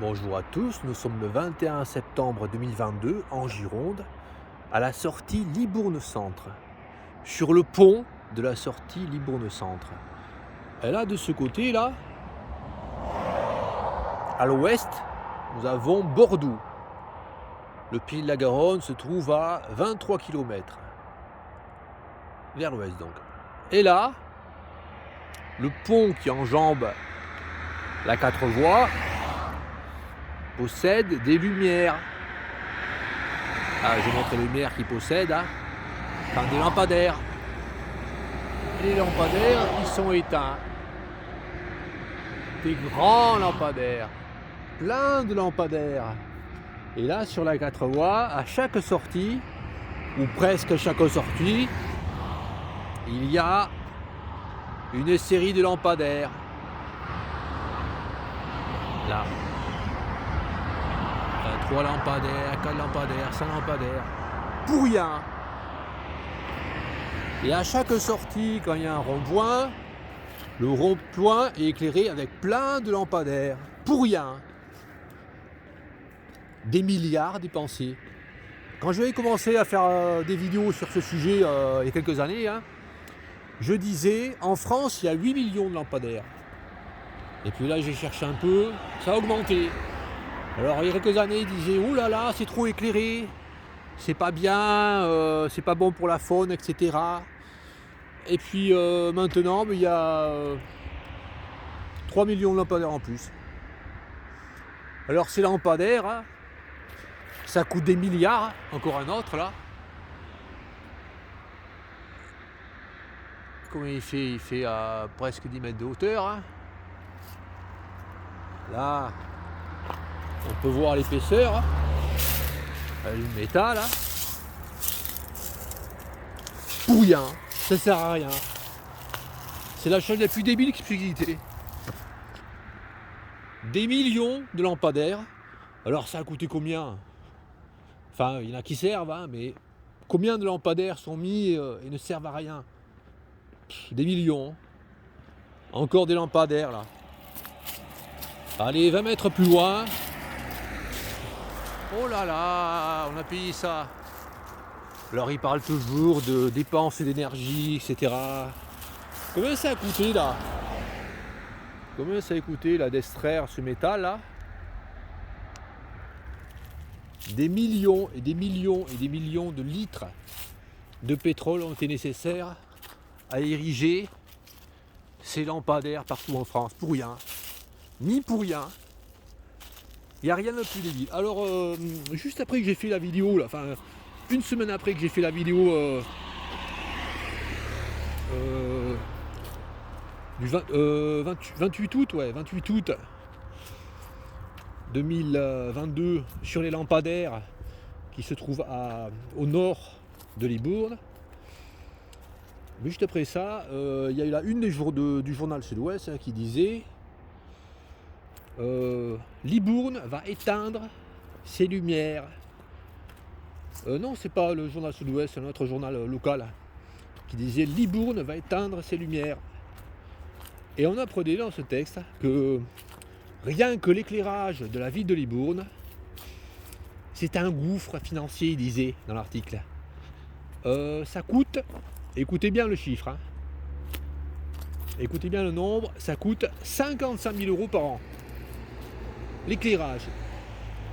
Bonjour à tous, nous sommes le 21 septembre 2022 en Gironde, à la sortie Libourne-Centre, sur le pont de la sortie Libourne-Centre. Et là, de ce côté-là, à l'ouest, nous avons Bordeaux. Le Pied de la Garonne se trouve à 23 km, vers l'ouest donc. Et là, le pont qui enjambe la 4 voies possède des lumières. Je montre les lumières qu'il possède, des lampadaires. Les lampadaires, ils sont éteints. Des grands lampadaires, plein de lampadaires. Et là, sur la 4 voies, à chaque sortie, ou presque à chaque sortie, il y a une série de lampadaires. Là. 3 lampadaires, 4 lampadaires, 5 lampadaires. Pour rien. Et à chaque sortie, quand il y a un rond-point, le rond-point est éclairé avec plein de lampadaires. Pour rien. Des milliards dépensés. Quand j'avais commencé à faire des vidéos sur ce sujet il y a quelques années, je disais, en France, il y a 8 millions de lampadaires. Et puis là, j'ai cherché un peu, ça a augmenté. Alors, il y a quelques années, ils disaient, oh là là, c'est trop éclairé, c'est pas bien, c'est pas bon pour la faune, etc. Et puis maintenant, il y a 3 millions de lampadaires en plus. Alors, ces lampadaires, ça coûte des milliards, encore un autre là. Comment il fait? Il fait à presque 10 mètres de hauteur. Là, on peut voir l'épaisseur. Le métal. Pour rien, ça sert à rien. C'est la chose la plus débile qui puisse exister. Des millions de lampadaires. Alors ça a coûté combien? Enfin, il y en a qui servent, mais combien de lampadaires sont mis et ne servent à rien? Des millions. Encore des lampadaires là. Allez, 20 mètres plus loin. Oh là là, on a payé ça. Alors ils parlent toujours de dépenses d'énergie, etc. Combien ça a coûté là? Combien ça a coûté là d'extraire ce métal là? Des millions et des millions et des millions de litres de pétrole ont été nécessaires à ériger ces lampadaires partout en France, pour rien. Ni pour rien. Il n'y a rien de plus débile. Alors, juste après que j'ai fait la vidéo, là, enfin, une semaine après que j'ai fait la vidéo du 28 août, 28 août 2022 sur les lampadaires qui se trouvent au nord de Libourne. Mais juste après ça, il y a eu la une du journal Sud-Ouest qui disait Libourne va éteindre ses lumières. Non, c'est pas le journal Sud-Ouest, c'est un autre journal local qui disait Libourne va éteindre ses lumières. Et on apprenait dans ce texte que rien que l'éclairage de la ville de Libourne, c'est un gouffre financier, il disait dans l'article. Ça coûte, écoutez bien le chiffre, écoutez bien le nombre, ça coûte 55 000 € par an. L'éclairage.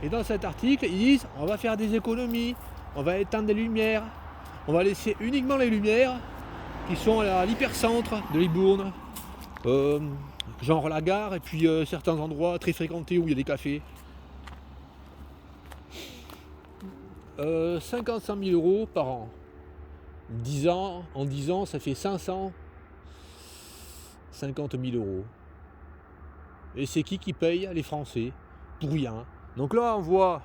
Et dans cet article, ils disent on va faire des économies, on va éteindre des lumières, on va laisser uniquement les lumières qui sont à l'hypercentre de Libourne, genre la gare et puis certains endroits très fréquentés où il y a des cafés. 55 000 € par an. En 10 ans, ça fait 550 000 €. Et c'est qui paye? Les Français. Pour rien. Donc là, on voit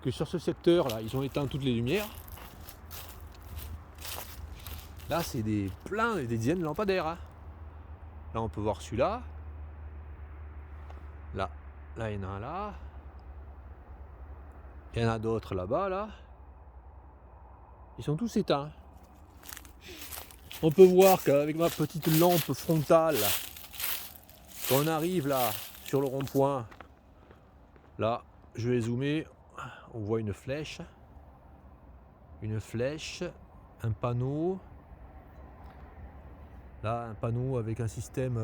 que sur ce secteur-là, ils ont éteint toutes les lumières. Là, c'est des dizaines de lampadaires. Là, on peut voir celui-là. Là, il y en a un là. Il y en a d'autres là-bas, là. Ils sont tous éteints. On peut voir qu'avec ma petite lampe frontale, quand on arrive là, sur le rond-point, Là, je vais zoomer, on voit une flèche, un panneau. Là, un panneau avec un système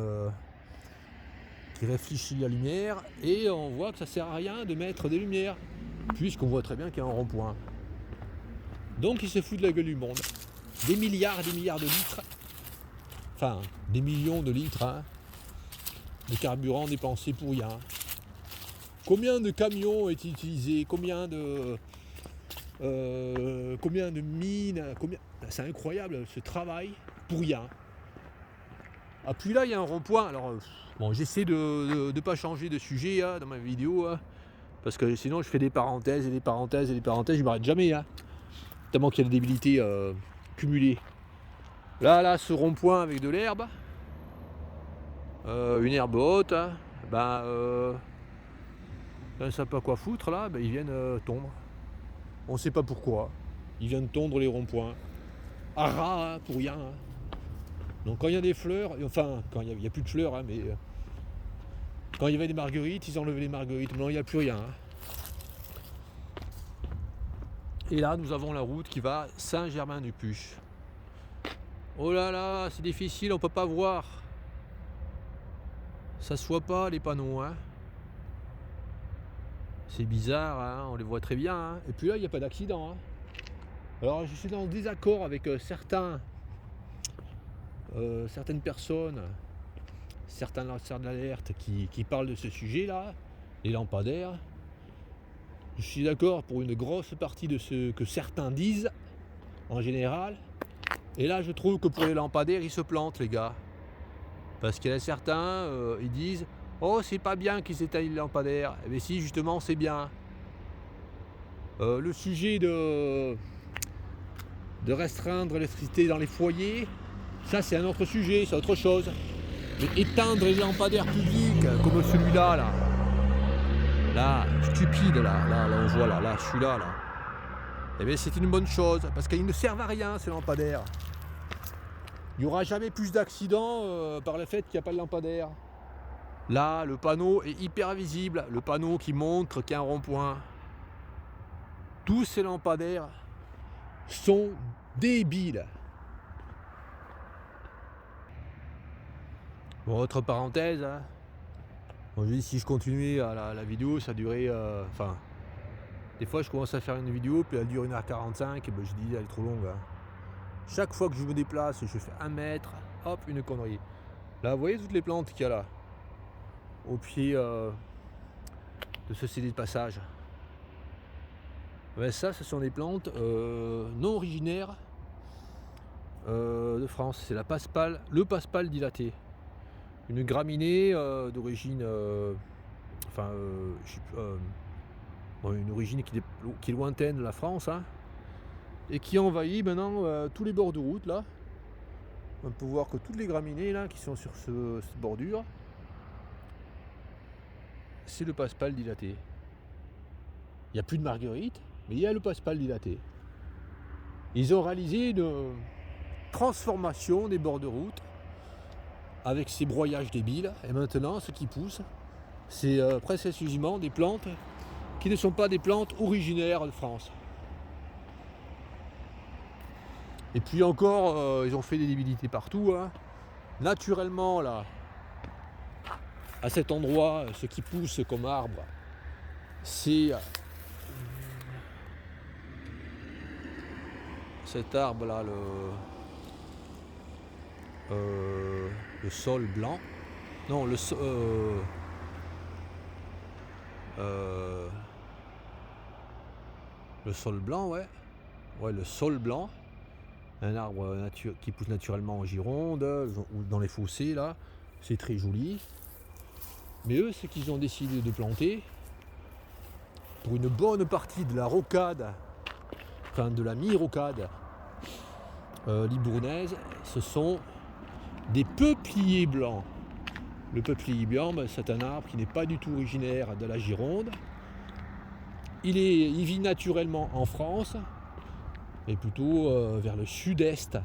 qui réfléchit la lumière, et on voit que ça sert à rien de mettre des lumières, puisqu'on voit très bien qu'il y a un rond-point. Donc il se fout de la gueule du monde. Des milliards et des milliards de litres, enfin des millions de litres, hein, de carburant dépensé pour rien. Combien de camions ont été utilisés, combien de mines, c'est incroyable ce travail pour rien. Ah, puis là il y a un rond-point. Alors bon, j'essaie de ne pas changer de sujet hein, dans ma vidéo, hein, parce que sinon je fais des parenthèses et des parenthèses et des parenthèses, je m'arrête jamais, hein, tellement qu'il y a des débilités cumulées. Là, ce rond-point avec de l'herbe, une herbe haute, hein, ils ne savent pas quoi foutre là, ils viennent tondre. On ne sait pas pourquoi. Ils viennent tondre les ronds-points. À ras, hein, pour rien. Hein. Donc quand il y a des fleurs, enfin quand il n'y a plus de fleurs, hein, mais quand il y avait des marguerites, ils enlevaient les marguerites. Maintenant il n'y a plus rien. Hein. Et là nous avons la route qui va Saint-Germain-du-Puch. Oh là là, c'est difficile, on ne peut pas voir. Ça se voit pas les panneaux. Hein. C'est bizarre, hein, on les voit très bien. Hein. Et puis là, il n'y a pas d'accident. Hein. Alors, je suis dans le désaccord avec certaines personnes, certains lanceurs d'alerte qui parlent de ce sujet-là, les lampadaires. Je suis d'accord pour une grosse partie de ce que certains disent, en général. Et là, je trouve que pour les lampadaires, ils se plantent, les gars. Parce qu'il y a certains, ils disent... Oh, c'est pas bien qu'ils éteignent les lampadaires. Eh bien si, justement, c'est bien. Le sujet de restreindre l'électricité dans les foyers, ça c'est un autre sujet, c'est autre chose. Mais éteindre les lampadaires publics, comme celui-là, là, stupide, là, on voit, là, celui-là, là. Eh bien c'est une bonne chose, parce qu'ils ne servent à rien, ces lampadaires. Il n'y aura jamais plus d'accidents par le fait qu'il n'y a pas de lampadaire. Là, le panneau est hyper visible, le panneau qui montre qu'il y a un rond-point. Tous ces lampadaires sont débiles. Bon, autre parenthèse, hein. Bon, je dis, si je continuais à la vidéo, ça durait... des fois je commence à faire une vidéo, puis elle dure 1h45, et je dis, elle est trop longue. Hein. Chaque fois que je me déplace, je fais 1 mètre, hop, une connerie. Là, vous voyez toutes les plantes qu'il y a là au pied de ce CD de passage. Ouais, ça, ce sont des plantes non originaires de France. C'est le paspal dilaté. Une graminée d'origine, une origine qui est lointaine de la France, hein, et qui envahit maintenant tous les bords de route là. On peut voir que toutes les graminées là qui sont sur cette bordure, c'est le paspal dilaté. Il n'y a plus de marguerite, mais il y a le paspal dilaté. Ils ont réalisé une transformation des bords de route avec ces broyages débiles, et maintenant ce qui pousse, c'est presque exclusivement des plantes qui ne sont pas des plantes originaires de France. Et puis encore, ils ont fait des débilités partout. Hein. Naturellement, là, à cet endroit, ce qui pousse comme arbre, c'est cet arbre-là, le sol blanc. Non, le sol blanc, ouais. Ouais, le sol blanc. Un arbre qui pousse naturellement en Gironde ou dans les fossés là, c'est très joli. Mais eux, ce qu'ils ont décidé de planter, pour une bonne partie de la rocade, enfin de la mi-rocade libournaise, ce sont des peupliers blancs. Le peuplier blanc, c'est un arbre qui n'est pas du tout originaire de la Gironde. Il vit naturellement en France, et plutôt vers le sud-est,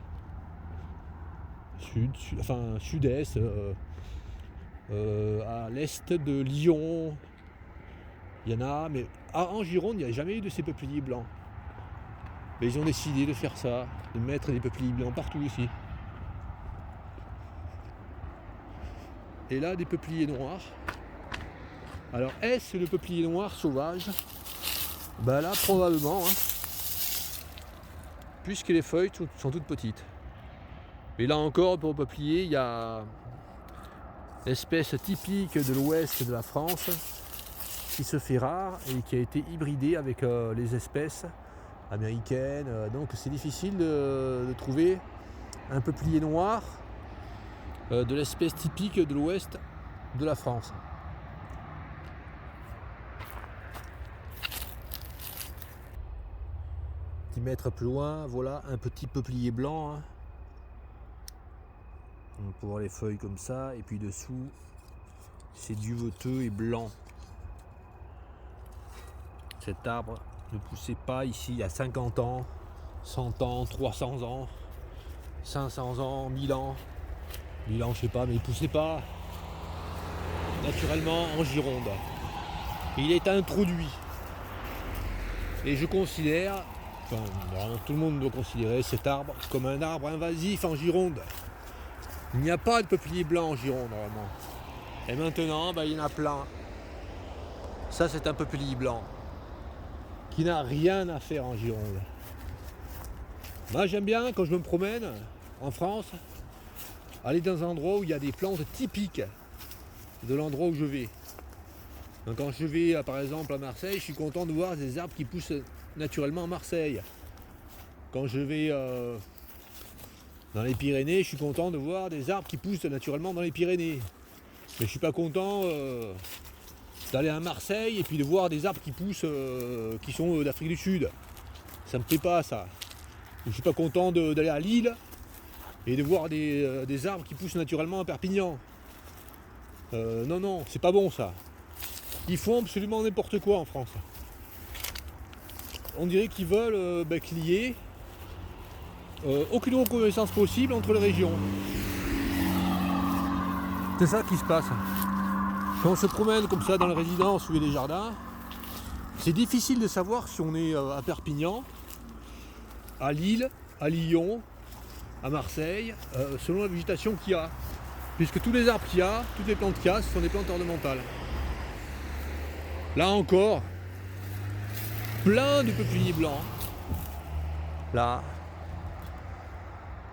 sud-est, à l'est de Lyon, Il y en a, mais en Gironde, il n'y a jamais eu de ces peupliers blancs. Mais ils ont décidé de faire ça, de mettre des peupliers blancs partout ici. Et là, des peupliers noirs. Alors, est-ce le peuplier noir sauvage? Ben là, probablement, hein, puisque les feuilles sont toutes petites. Et là encore, pour le peuplier, il y a l'espèce typique de l'ouest de la France qui se fait rare et qui a été hybridée avec les espèces américaines. Donc c'est difficile de trouver un peuplier noir de l'espèce typique de l'ouest de la France. 10 mètres plus loin, voilà un petit peuplier blanc. Hein. On peut voir les feuilles comme ça, et puis dessous, c'est duveteux et blanc. Cet arbre ne poussait pas ici il y a 50 ans, 100 ans, 300 ans, 500 ans, 1000 ans. 1000 ans, je sais pas, mais il ne poussait pas naturellement en Gironde. Il est introduit. Et je considère, enfin, normalement, tout le monde doit considérer cet arbre comme un arbre invasif en Gironde. Il n'y a pas de peuplier blanc en Gironde normalement. Et maintenant, il y en a plein. Ça, c'est un peuplier blanc qui n'a rien à faire en Gironde. Moi, j'aime bien, quand je me promène en France, aller dans un endroit où il y a des plantes typiques de l'endroit où je vais. Donc quand je vais par exemple à Marseille, je suis content de voir des arbres qui poussent naturellement à Marseille. Quand je vais dans les Pyrénées, je suis content de voir des arbres qui poussent naturellement dans les Pyrénées. Mais je ne suis pas content d'aller à Marseille et puis de voir des arbres qui poussent, qui sont d'Afrique du Sud. Ça me plaît pas ça. Je ne suis pas content d'aller à Lille et de voir des arbres qui poussent naturellement à Perpignan. Non, c'est pas bon ça. Ils font absolument n'importe quoi en France. On dirait qu'ils veulent qu'il y ait aucune reconnaissance possible entre les régions. C'est ça qui se passe. Quand on se promène comme ça dans les résidences ou les jardins, c'est difficile de savoir si on est à Perpignan, à Lille, à Lyon, à Marseille, selon la végétation qu'il y a. Puisque tous les arbres qu'il y a, toutes les plantes qu'il y a, ce sont des plantes ornementales. Là encore, plein de peupliers blancs. Là,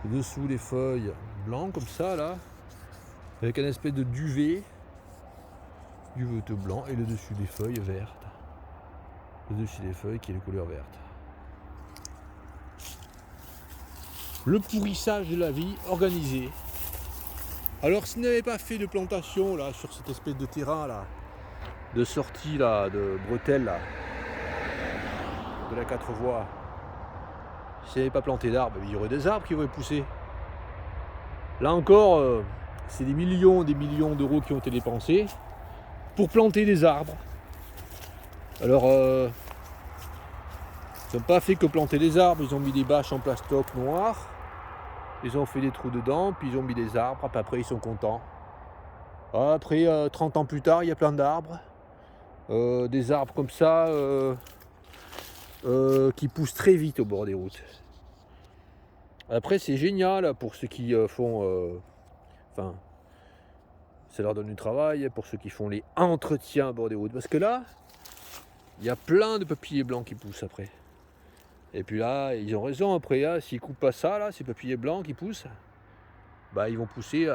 dessous les feuilles blancs comme ça, là, avec un espèce de duvet, duveteux blanc, et le dessus des feuilles vertes. Le dessus des feuilles qui est de couleur verte. Le pourrissage de la vie organisé. Alors s'il n'avait pas fait de plantation là sur cette espèce de terrain là, de sortie là, de bretelles là, de la 4 voies, s'il n'avait pas planté d'arbres, il y aurait des arbres qui auraient poussé. Là encore, c'est des millions d'euros qui ont été dépensés pour planter des arbres. Alors, ils n'ont pas fait que planter des arbres, ils ont mis des bâches en plastoc noir. Ils ont fait des trous dedans, puis ils ont mis des arbres, puis après ils sont contents. Après, 30 ans plus tard, il y a plein d'arbres. Des arbres comme ça, qui poussent très vite au bord des routes. Après, c'est génial pour ceux qui font... Enfin, ça leur donne du travail, pour ceux qui font les entretiens au bord des routes. Parce que là, il y a plein de peupliers blancs qui poussent après. Et puis là, ils ont raison, après, hein, s'ils coupent pas ça, là, ces peupliers blancs qui poussent, ils vont pousser,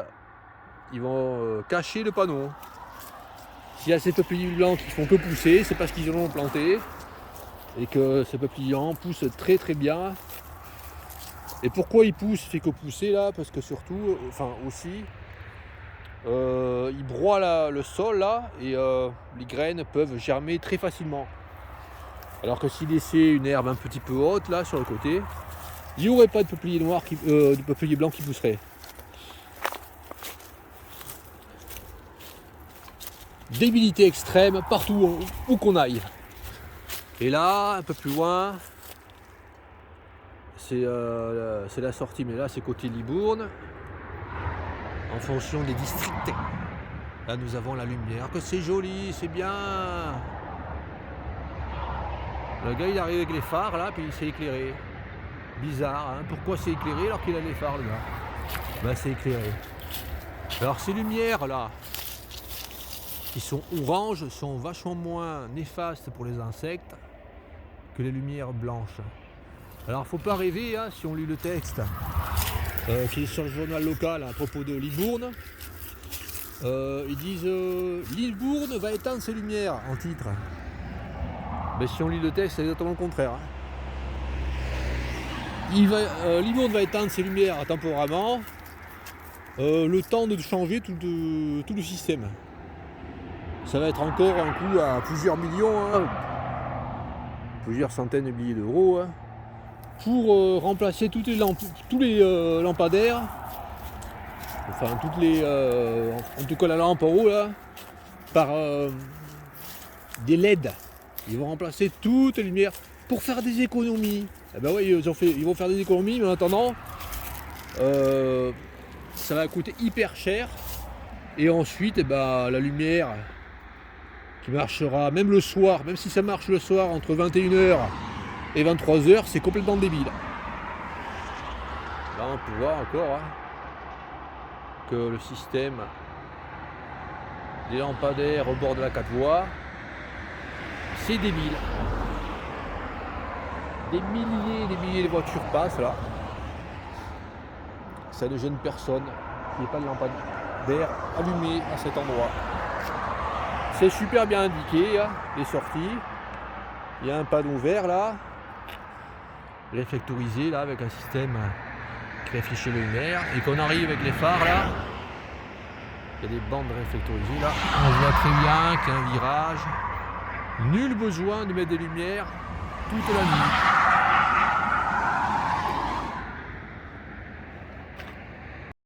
ils vont cacher le panneau. S'il y a ces peupliers blancs qui font que pousser, c'est parce qu'ils en ont planté, et que ces peupliers blancs poussent très très bien. Et pourquoi ils poussent, fait que pousser là? Parce que surtout, aussi, ils broient le sol là, et les graines peuvent germer très facilement. Alors que s'il laissait une herbe un petit peu haute là sur le côté, il n'y aurait pas de peuplier noir, de peuplier blanc qui pousserait. Débilité extrême partout où qu'on aille. Et là, un peu plus loin, c'est la sortie, mais là c'est côté Libourne, en fonction des districts. Là nous avons la lumière, que c'est joli, c'est bien. Le gars il arrive avec les phares là, puis il s'est éclairé. Bizarre, hein. Pourquoi c'est éclairé alors qu'il a les phares le gars? Ben c'est éclairé. Alors ces lumières là, qui sont oranges, sont vachement moins néfastes pour les insectes que les lumières blanches. Alors faut pas rêver, hein, si on lit le texte qui est sur le journal local à propos de Libourne. Ils disent Libourne va éteindre ses lumières en titre. Mais si on lit le texte, c'est exactement le contraire. Hein. Libourne va éteindre ses lumières temporairement, le temps de changer tout le système. Ça va être encore un coût à plusieurs millions, hein, plusieurs centaines de milliers d'euros, hein, pour remplacer tous les lampadaires, enfin en tout cas la lampe en haut là, par des LED. Ils vont remplacer toutes les lumières pour faire des économies. Eh ben oui, ils vont faire des économies, mais en attendant, ça va coûter hyper cher. Et ensuite, eh ben, la lumière qui marchera même le soir, même si ça marche le soir entre 21h et 23h, c'est complètement débile. Là, on peut voir encore que le système des lampadaires au bord de la 4 voies, c'est débile. Des milliers de voitures passent là. Ça ne gêne personne. Il n'y a pas de lampadaire allumé à cet endroit. C'est super bien indiqué, hein, les sorties. Il y a un panneau vert là, réflectorisé là, avec un système qui affiche les lumières. Et qu'on arrive avec les phares là, il y a des bandes réflectorisées là. On voit très bien qu'il y a un virage. Nul besoin de mettre des lumières toute la nuit.